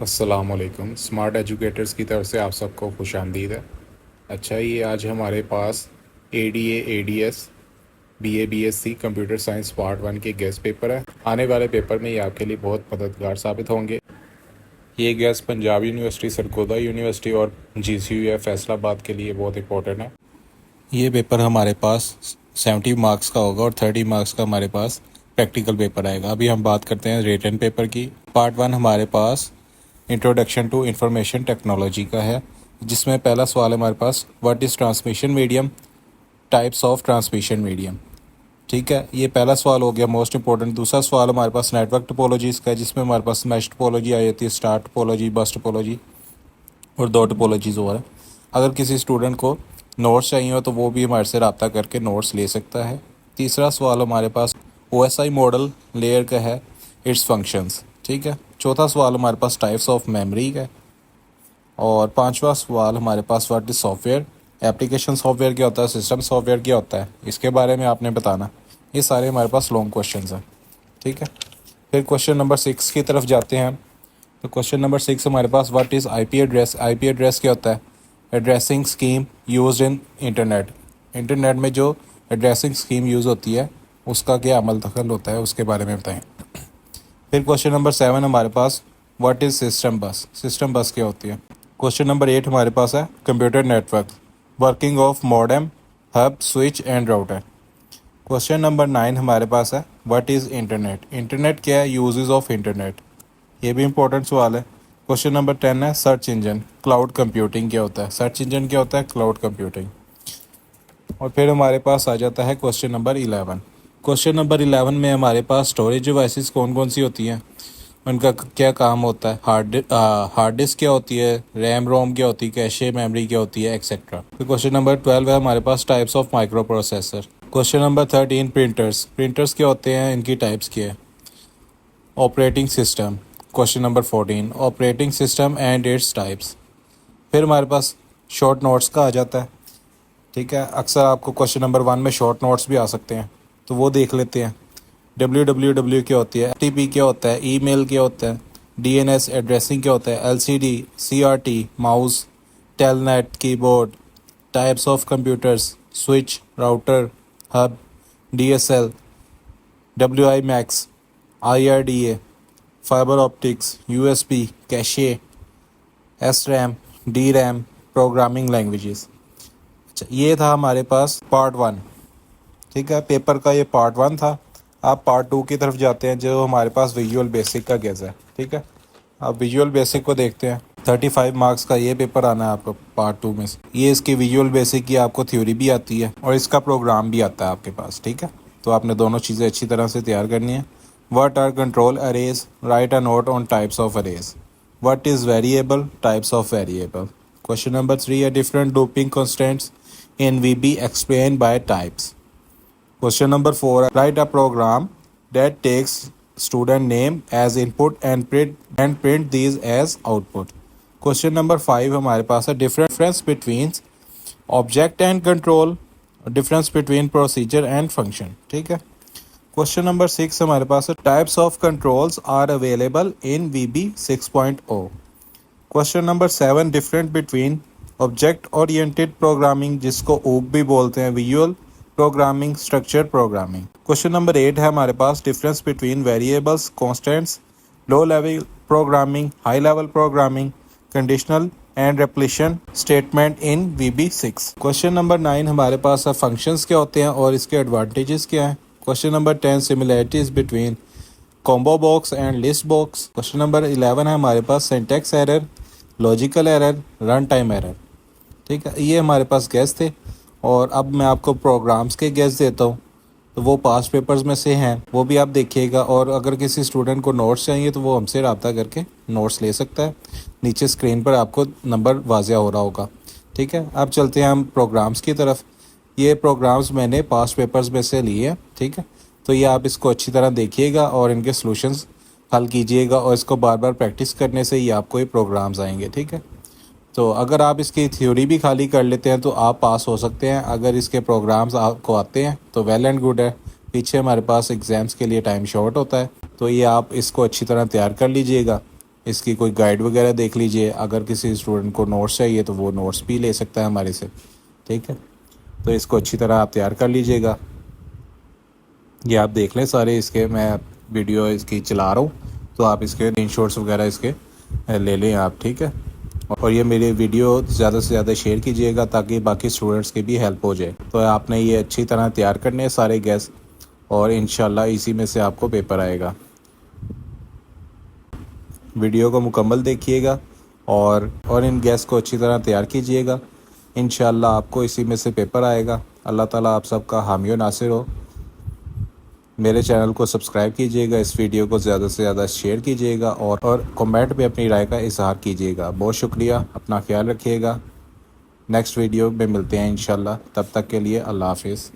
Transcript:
अस्सलामुअलैकुम। Smart educators की तरफ से आप सबको खुशामदीद है। अच्छा, ये आज हमारे पास ADA ADS BA BSc computer science part 1 के गेस्ट पेपर है। आने वाले पेपर में ये आपके लिए बहुत मददगार साबित होंगे। ये guest Punjab university, Sargodha university और GCU या फैसलाबाद के लिए बहुत इंपॉर्टेंट है। ये पेपर हमारे पास 70 मार्क्स का होगा और 30 मार्क्स का हमारे पास प्रैक्टिकल पेपर आएगा। अभी हम बात करते हैं रिटन पेपर की। पार्ट 1 हमारे पास इंट्रोडक्शन टू इंफॉर्मेशन टेक्नोलॉजी का है, जिसमें पहला सवाल हमारे पास what is transmission medium, types of transmission medium. ठीक है, ये पहला सवाल हो गया मोस्ट इंपॉर्टेंट। दूसरा सवाल हमारे पास नेटवर्क टोपोलॉजीज का है, जिसमें हमारे पास मैश टोपोलॉजी आ जाती है, स्टार टोपोलॉजी, बस टोपोलॉजी और दो टोपोलॉजीज और है। अगर किसी स्टूडेंट को नोट्स चाहिए हो तो वो भी हमारे से रब्ता करके नोट्स ले सकता है। तीसरा सवाल हमारे पास OSI मॉडल लेयर का है, इट्स फंक्शंस। ठीक है। चौथा सवाल हमारे पास टाइप्स ऑफ मेमोरी का है। और पांचवा सवाल हमारे पास what is software, application software क्या होता है, सिस्टम सॉफ्टवेयर क्या होता है, इसके बारे में आपने बताना। ये सारे हमारे पास लॉन्ग क्वेश्चंस हैं। ठीक है। फिर क्वेश्चन नंबर 6 की तरफ जाते हैं। तो क्वेश्चन नंबर 6 हमारे पास what is IP address. IP address क्या होता है, addressing scheme used in internet. Internet में जो एड्रेसिंग स्कीम यूज़ होती है उसका क्या अमल दखल होता है, उसके बारे में बताएं। फिर क्वेश्चन नंबर 7 हमारे पास व्हाट इज़ सिस्टम बस। सिस्टम बस क्या होती है। क्वेश्चन नंबर 8 हमारे पास है computer network, working of modem, hub, switch and router. Question number 9 हमारे पास है व्हाट इज़ इंटरनेट। इंटरनेट क्या है, यूजेस ऑफ इंटरनेट, ये भी इंपॉर्टेंट सवाल है। क्वेश्चन नंबर 10 है सर्च इंजन, क्लाउड कंप्यूटिंग क्या होता है। सर्च इंजन क्या होता है, क्लाउड कंप्यूटिंग। और फिर हमारे पास आ जाता है क्वेश्चन नंबर 11। क्वेश्चन नंबर 11 में हमारे पास स्टोरेज डिवाइसेस कौन कौन सी होती हैं, उनका क्या काम होता है, हार्ड डिस्क क्या होती है, रैम रोम क्या होती है, कैशे मेमोरी क्या होती है, एक्सेट्रा। फिर क्वेश्चन नंबर 12 है हमारे पास types of microprocessor. Question number 13 printers, printers क्या होते हैं, इनकी टाइप्स क्या है। Operating system, question number 14 operating system and its types. फिर हमारे पास शॉर्ट नोट्स का आ जाता है। ठीक है, अक्सर आपको क्वेश्चन नंबर 1 में शॉर्ट नोट्स भी आ सकते हैं, तो वो देख लेते हैं। www क्या होती है, FTP क्या होता है, ईमेल क्या होता है, DNS एड्रेसिंग क्या होता है, LCD, CRT mouse, telnet keyboard, types of computers, switch, router, hub, DSL, WiMAX, IRDA, fibre optics, USB, cache, SRAM, DRAM, programming languages. अच्छा, ये था हमारे पास पार्ट 1। ठीक है, पेपर का ये पार्ट 1 था। आप पार्ट 2 की तरफ जाते हैं, जो हमारे पास विजुअल बेसिक का गेज है। ठीक है, आप विजुअल बेसिक को देखते हैं। 35 मार्क्स का ये पेपर आना है आपको पार्ट 2 में से। ये इसकी विजुअल बेसिक की आपको थ्योरी भी आती है और इसका प्रोग्राम भी आता है आपके पास। ठीक है, तो आपने दोनों चीज़ें अच्छी तरह से तैयार करनी है। What are control arrays, write a note on types of arrays. What is variable, types of variable. Question number 3 है different looping constants in VB explained by types. Question number 4, write a program that takes student name as input and print these as output. Question number 5 हमारे पास है difference between object and control, difference between procedure and function. ठीक है। Question number 6 हमारे पास है types of controls are available in VB 6.0. Question number 7 different between object oriented programming, जिसको OOP भी बोलते हैं, visual programming, structure programming. Question number 8 है हमारे पास difference between variables, constants, low level programming, high level programming, conditional and replication statement in VB6। Question number 9 हमारे पास है functions क्या होते हैं और इसके एडवांटेजेस क्या हैं। Question number 10 similarities between combo box and list box. Question number 11 है हमारे पास syntax error, logical error, run time error. ठीक है, ये हमारे पास गेस थे। और अब मैं आपको प्रोग्राम्स के गेस देता हूँ, तो वो पास्ट पेपर्स में से हैं, वो भी आप देखिएगा। और अगर किसी स्टूडेंट को नोट्स चाहिए तो वो हमसे रब्ता करके नोट्स ले सकता है। नीचे स्क्रीन पर आपको नंबर वाज़िया हो रहा होगा। ठीक है, अब चलते हैं हम प्रोग्राम्स की तरफ। ये प्रोग्राम्स मैंने पास्ट पेपर्स में से लिए हैं। ठीक है, तो ये आप इसको अच्छी तरह देखिएगा और इनके सॉल्यूशंस हल कीजिएगा, और इसको बार बार प्रैक्टिस करने से ही आपको ये प्रोग्राम्स आएंगे। ठीक है, तो अगर आप इसकी थ्योरी भी खाली कर लेते हैं तो आप पास हो सकते हैं। अगर इसके प्रोग्राम्स आपको आते हैं तो वेल एंड गुड है। पीछे हमारे पास एग्ज़ाम्स के लिए टाइम शॉर्ट होता है, तो ये आप इसको अच्छी तरह तैयार कर लीजिएगा। इसकी कोई गाइड वगैरह देख लीजिए। अगर किसी स्टूडेंट को नोट्स चाहिए तो वो नोट्स भी ले सकता है हमारे से, ठीक है। तो इसको अच्छी तरह आप तैयार कर लीजिएगा। ये आप देख लें सारे इसके, मैं वीडियो इसकी चला रहा हूँ, तो आप इसके स्क्रीनशॉट्स वगैरह इसके ले लें आप, ठीक है। और ये मेरी वीडियो ज़्यादा से ज़्यादा शेयर कीजिएगा ताकि बाकी स्टूडेंट्स की भी हेल्प हो जाए। तो आपने ये अच्छी तरह तैयार करने हैं सारे गैस, और इंशाल्लाह इसी में से आपको पेपर आएगा। वीडियो को मुकम्मल देखिएगा और इन गैस को अच्छी तरह तैयार कीजिएगा। इंशाल्लाह आपको इसी में से पेपर आएगा। अल्लाह ताला आप सबका हामी व नासिर हो। मेरे चैनल को सब्सक्राइब कीजिएगा, इस वीडियो को ज़्यादा से ज़्यादा शेयर कीजिएगा और कमेंट में अपनी राय का इजहार कीजिएगा। बहुत शुक्रिया, अपना ख्याल रखिएगा। नेक्स्ट वीडियो में मिलते हैं इंशाल्लाह, तब तक के लिए अल्लाह हाफिज़।